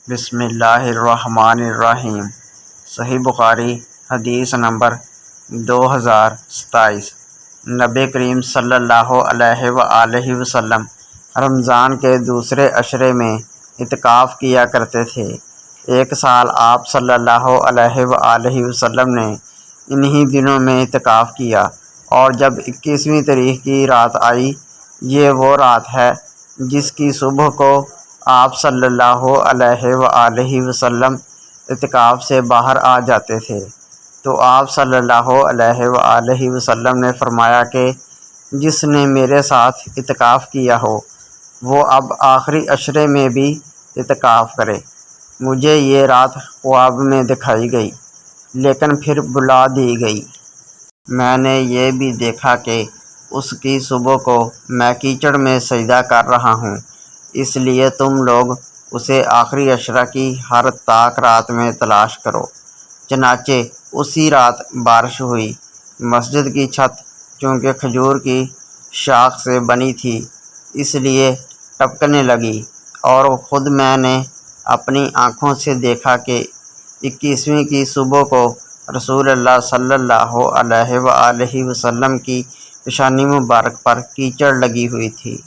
بسم اللہ الرحمن الرحیم۔ صحیح بخاری حدیث نمبر 2027۔ نبی کریم صلی اللہ علیہ وآلہ وسلم رمضان کے دوسرے عشرے میں اعتکاف کیا کرتے تھے۔ ایک سال آپ صلی اللہ علیہ وآلہ وسلم نے انہی دنوں میں اعتکاف کیا، اور جب 21ویں تاریخ کی رات آئی، یہ وہ رات ہے جس کی صبح کو آپ صلی اللہ علیہ وآلہ وسلم اعتکاف سے باہر آ جاتے تھے، تو آپ صلی اللہ علیہ وآلہ وسلم نے فرمایا کہ جس نے میرے ساتھ اعتکاف کیا ہو وہ اب آخری عشرے میں بھی اعتکاف کرے۔ مجھے یہ رات خواب میں دکھائی گئی، لیکن پھر بلا دی گئی۔ میں نے یہ بھی دیکھا کہ اس کی صبح کو میں کیچڑ میں سجدہ کر رہا ہوں، اس لیے تم لوگ اسے آخری عشرہ کی ہر طاق رات میں تلاش کرو۔ چنانچہ اسی رات بارش ہوئی۔ مسجد کی چھت چونکہ کھجور کی شاخ سے بنی تھی، اس لیے ٹپکنے لگی، اور خود میں نے اپنی آنکھوں سے دیکھا کہ 21ویں کی صبح کو رسول اللہ صلی اللہ علیہ وآلہ وسلم کی پیشانی مبارک پر کیچڑ لگی ہوئی تھی۔